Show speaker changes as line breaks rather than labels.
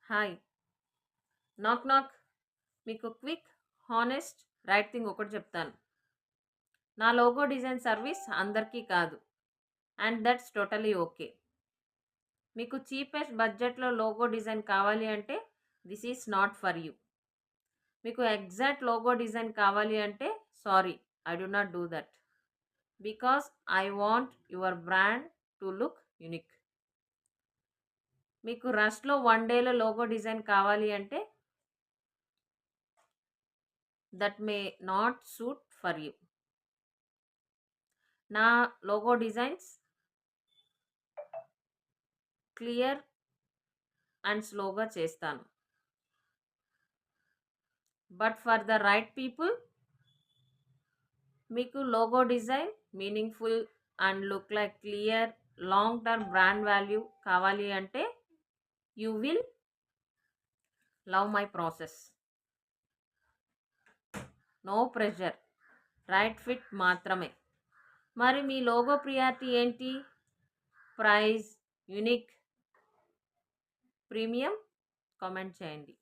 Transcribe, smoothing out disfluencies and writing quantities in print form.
Hi. నాక్ నాక్. మీకు క్విక్, హానెస్ట్, రైట్ థింగ్ ఒకటి చెప్తాను. నా లోగో డిజైన్ సర్వీస్ అందరికీ కాదు. And that's totally okay. మీకు చీపెస్ట్ బడ్జెట్‌లో లోగో డిజైన్ కావాలి అంటే this is not for you. మీకు ఎగ్జాక్ట్ లోగో డిజైన్ కావాలి అంటే sorry, I do not do that. Because I want your brand to look unique. మీకు రష్‌లో 1 డేలో లోగో డిజైన్ కావాలి అంటే that may not suit for you. నా లోగో డిజైన్స్ క్లియర్ అండ్ స్లోగా చేస్తాను. But for the right people, మీకు logo design meaningful and look like clear long term brand value కావాలి అంటే you will love my process. No pressure, right fit మాత్రమే. మరి మీ logo priority ఏంటి? Price, unique, premium? Comment చేయండి.